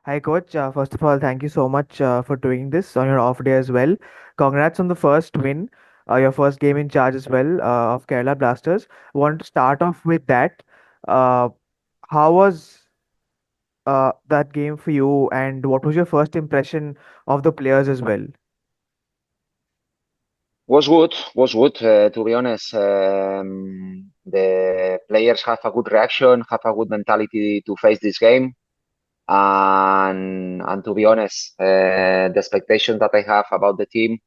Hi, coach. First of all, thank you so much for doing this on your off day as well. Congrats on the first win, your first game in charge as well of Kerala Blasters. Want to start off with that. Uh, how was that game for you, and what was your first impression of the players as well? Was good. To be honest, the players have a good reaction, have a good mentality to face this game, and to be honest, the expectations that I have about the team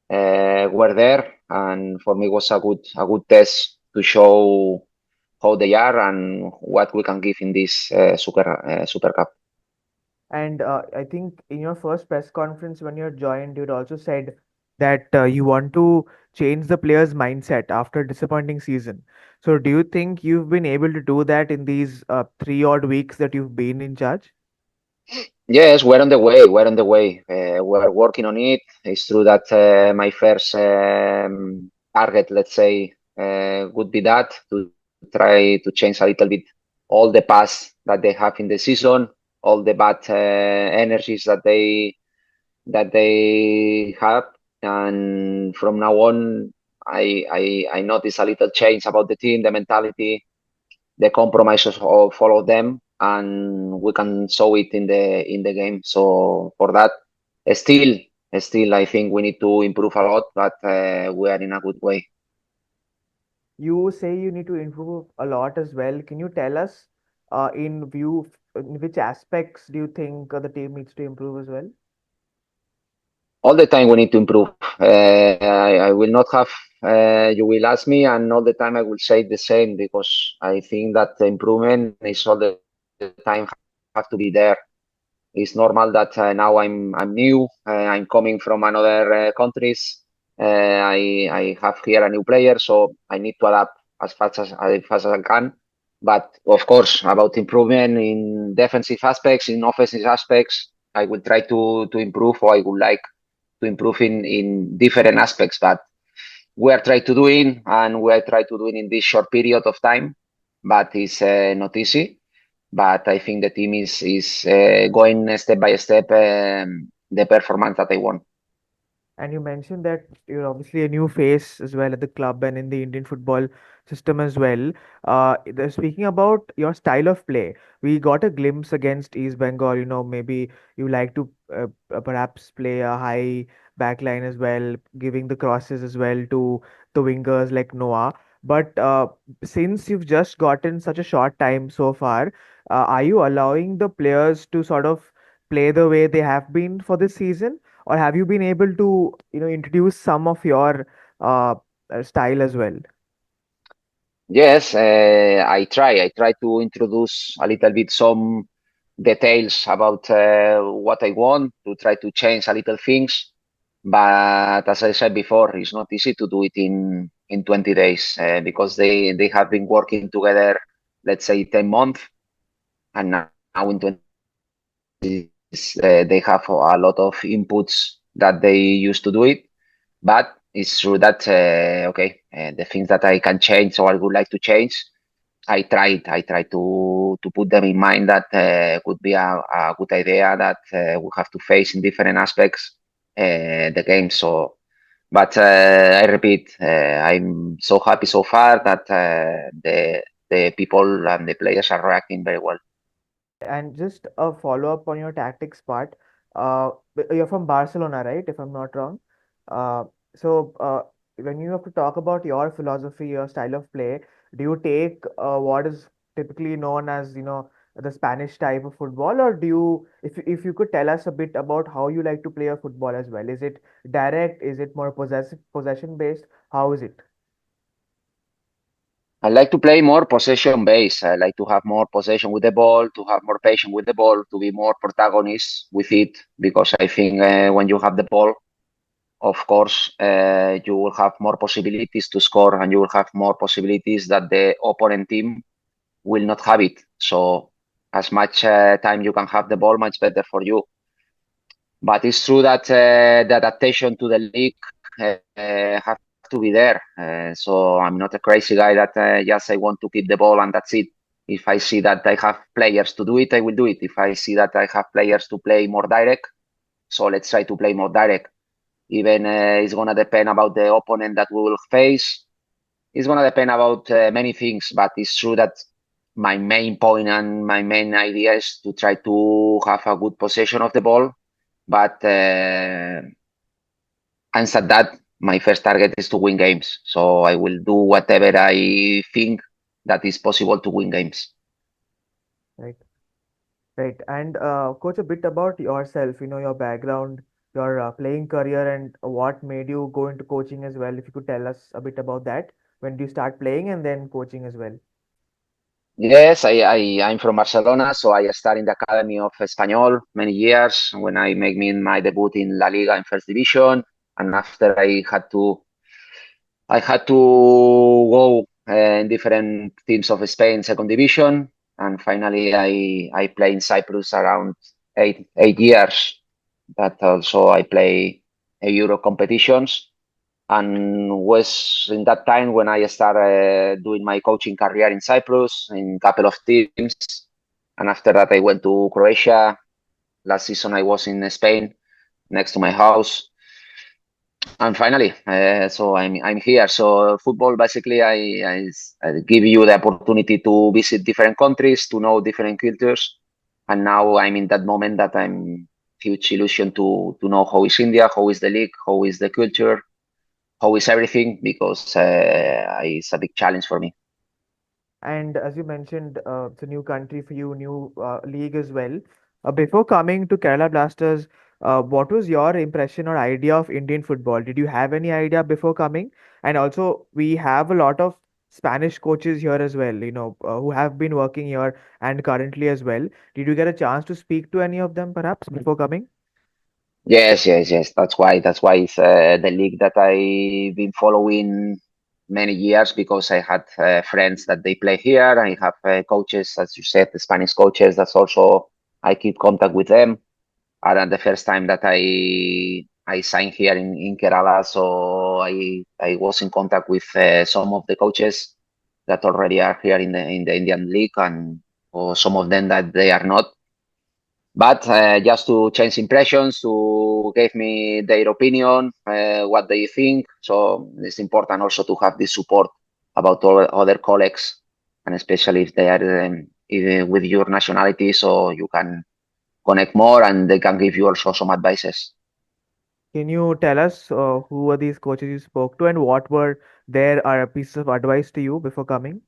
were there, and for me was a good test to show how they are and what we can give in this Super Cup. And I think in your first press conference when you joined, you'd also said that you want to change the players' mindset after a disappointing season. So, do you think you've been able to do that in these 3 odd weeks that you've been in charge? Yes, we're on the way. We're on the way. We're working on it. It's true that my first target, let's say, would be that to try to change a little bit all the past that they have in the season, all the bad energies that they have, and from now on, I notice a little change about the team, the mentality, the compromises of all of them, and we can show it in the game. So for that, still, still, I think we need to improve a lot, but we are in a good way. You say you need to improve a lot as well. Can you tell us, in which aspects do you think the team needs to improve as well? All the time we need to improve. I will not have. You will ask me, and all the time I will say the same because I think that the improvement is all the time have to be there. It's normal that now I'm new. I'm coming from another countries. I have here a new player, so I need to adapt as fast as I can. But of course, about improvement in defensive aspects, in offensive aspects, I will try to improve, or I would like to improve in different aspects. But we are trying to do it, and we are trying to do it in this short period of time. But it's not easy, but I think the team is going step by step the performance that I want. And you mentioned that you're obviously a new face as well at the club and in the Indian football system as well. Speaking about your style of play, we got a glimpse against East Bengal. Maybe you like to perhaps play a high back line as well, giving the crosses as well to the wingers like Noah. But since you've just gotten such a short time so far, are you allowing the players to sort of play the way they have been for this season? Or have you been able to introduce some of your uh, style as well? Yes, I try to introduce a little bit some details about what I want to try to change a little things. But as I said before, it's not easy to do it in 20 days because they have been working together, let's say 10 months, and now in 20 they have a lot of inputs that they used to do it. But it's true that the things that I can change or I would like to change, I try to put them in mind that could be a good idea that we have to face in different aspects the game. So, but I repeat, I'm so happy so far that the people and the players are reacting very well. And just a follow up on your tactics part. You're from Barcelona, right? If I'm not wrong. Uh, so when you have to talk about your philosophy, your style of play, do you take what is typically known as the Spanish type of football, or do you, if you could tell us a bit about how you like to play your football as well? Is it direct? Is it more possession based? How is it? I like to play more possession based. I like to have more possession with the ball, to have more patience with the ball, to be more protagonist with it. Because I think when you have the ball, of course, you will have more possibilities to score, and you will have more possibilities that the opponent team will not have it. So as much time you can have the ball, much better for you. But it's true that the adaptation to the league have to be there. So I'm not a crazy guy that yes, I want to keep the ball and that's it. If I see that I have players to do it, I will do it. If I see that I have players to play more direct, so let's try to play more direct. Even it's gonna depend about the opponent that we will face. It's gonna depend about many things, but it's true that my main point and my main idea is to try to have a good possession of the ball. But answer that, my first target is to win games. So I will do whatever I think that is possible to win games. Right. Right. And coach, a bit about yourself, your background, your playing career, and what made you go into coaching as well. If you could tell us a bit about that. When do you start playing and then coaching as well? Yes, I'm from Barcelona, so I started in the academy of Espanyol many years when I make me my debut in La Liga in first division, and after I had to go in different teams of Spain second division, and finally I play in Cyprus around 8 years. That also I play Euro competitions, and was in that time when I started doing my coaching career in Cyprus in a couple of teams. And after that, I went to Croatia. Last season, I was in Spain next to my house. And finally, so I'm here. So football, basically, I give you the opportunity to visit different countries, to know different cultures. And now I'm in that moment that I'm huge illusion to know how is India, how is the league, how is the culture, how is everything, because it's a big challenge for me. And as you mentioned, it's a new country for you, new league as well. Before coming to Kerala Blasters, what was your impression or idea of Indian football? Did you have any idea before coming? And also, we have a lot of Spanish coaches here as well, who have been working here and currently as well. Did you get a chance to speak to any of them perhaps before coming? Yes, yes, yes. That's why it's the league that I've been following many years, because I had friends that they play here. I have coaches, as you said, the Spanish coaches. That's also I keep contact with them. And the first time that I signed here in Kerala, so I was in contact with some of the coaches that already are here in the Indian league, and or some of them that they are not. But just to change impressions, to give me their opinion, what they think. So it's important also to have this support about other colleagues, and especially if they are even with your nationality, so you can connect more and they can give you also some advices. Can you tell us who were these coaches you spoke to and what were their pieces of advice to you before coming?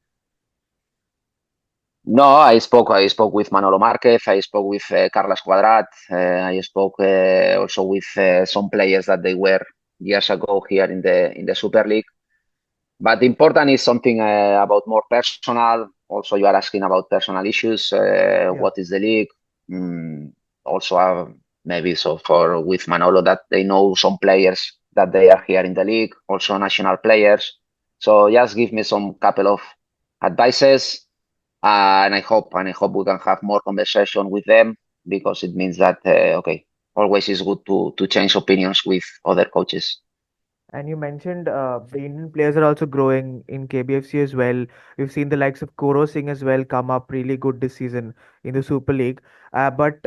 No, I spoke with Manolo Marquez. I spoke with Carlos Cuadrat. I spoke also with some players that they were years ago here in the Super League. But important is something about more personal. Also, you are asking about personal issues. Yeah. What is the league? Mm, also, maybe so for with Manolo that they know some players that they are here in the league, also national players. So just give me some couple of advices, and I hope we can have more conversation with them, because it means that okay, always is good to change opinions with other coaches. And you mentioned the Indian players are also growing in KBFC as well. We've seen the likes of Koro Singh as well come up really good this season in the Super League. But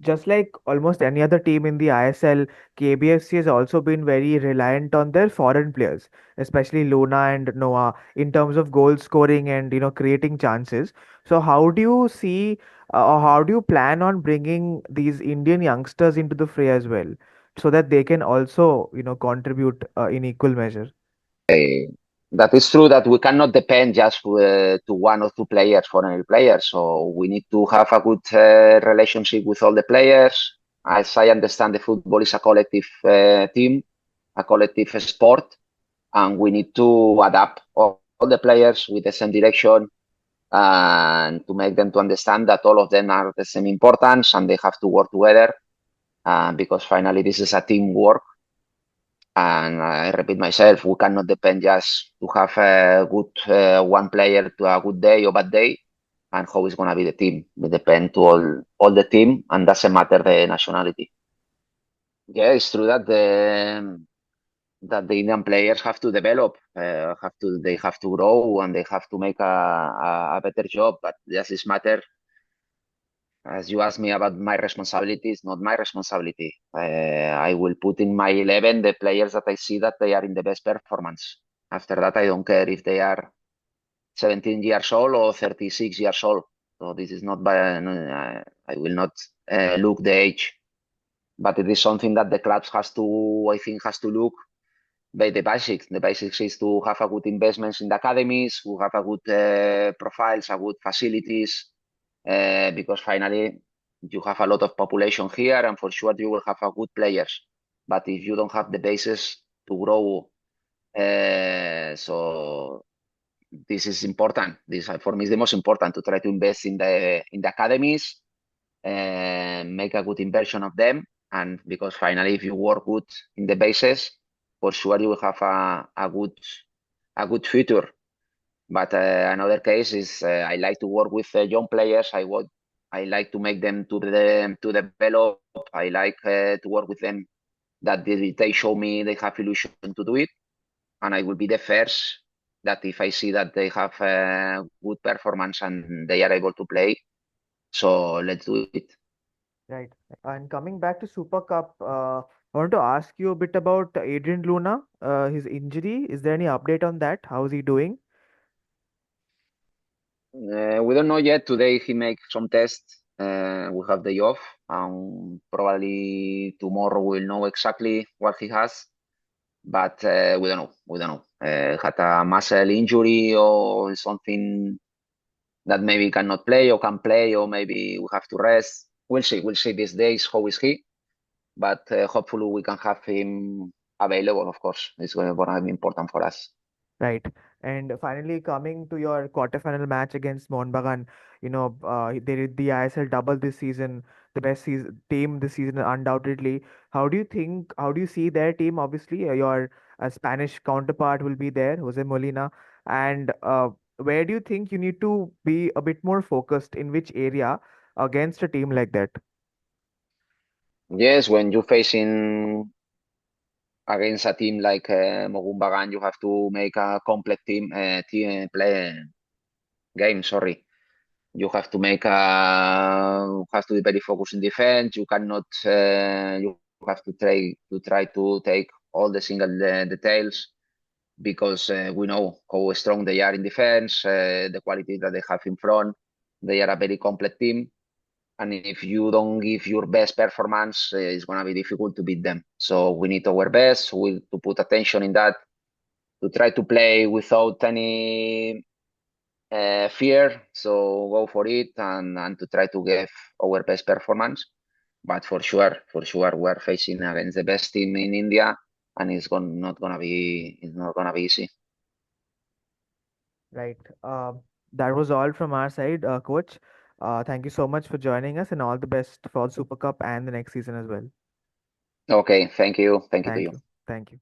just like almost any other team in the ISL, KBFC has also been very reliant on their foreign players, especially Luna and Noah, in terms of goal scoring and creating chances. So how do you see, or how do you plan on bringing these Indian youngsters into the fray as well, so that they can also contribute in equal measure? That is true that we cannot depend just to one or two players, foreign players. So we need to have a good relationship with all the players. As I understand, the football is a collective team, a collective sport, and we need to adapt all the players with the same direction, and to make them to understand that all of them are the same importance and they have to work together, because finally this is a teamwork. And I repeat myself, we cannot depend just to have a good one player to a good day or bad day, and how is going to be the team. We depend to all the team, and doesn't matter the nationality. Yeah, it's true that that the Indian players have to develop, they have to grow, and they have to make a better job. But just this matter, as you asked me about my responsibility, it's not my responsibility. I will put in my 11 the players that I see that they are in the best performance. After that, I don't care if they are 17 years old or 36 years old. So this is not by, I will not look the age, but it is something that the clubs has to, I think, has to look by the basics. The basics is to have a good investments in the academies, to have a good profiles, a good facilities, because finally you have a lot of population here, and for sure you will have a good players. But if you don't have the basis to grow, so this is important. This for me is the most important to try to invest in the academies, make a good inversion of them, and because finally, if you work good in the bases, for sure you will have a good future. But another case is I like to work with young players. I like to make them to develop. I like to work with them that they show me they have illusion to do it, and I will be the first that if I see that they have good performance and they are able to play, so let's do it. Right. And coming back to Super Cup, I want to ask you a bit about Adrian Luna, his injury. Is there any update on that? How is he doing? We don't know yet. Today he make some tests. We have the off, and probably tomorrow we'll know exactly what he has. But we don't know. We don't know. Had a muscle injury or something that maybe cannot play or can play, or maybe we have to rest. We'll see. We'll see these days how is he. But hopefully we can have him available. Of course, it's going to be important for us. Right. And finally, coming to your quarterfinal match against Mohun Bagan, they did the ISL double this season, the best season, team this season, undoubtedly. How do you see their team? Obviously, your Spanish counterpart will be there, Jose Molina. And where do you think you need to be a bit more focused in which area against a team like that? Yes, when you're facing against a team like Mohun Bagan, you have to make a complete team play game. Sorry, you have to have to be very focused in defense. You cannot. You have to try to take all the single details because we know how strong they are in defense, the quality that they have in front. They are a very complete team. And if you don't give your best performance, it's going to be difficult to beat them. So we need our best to put attention in that, to try to play without any fear. So go for it and to try to give our best performance. But for sure, we're facing against the best team in India, and it's not gonna be easy. Right. That was all from our side, coach. Thank you so much for joining us and all the best for the Super Cup and the next season as well. Okay, thank you to Thank you. you. Thank you.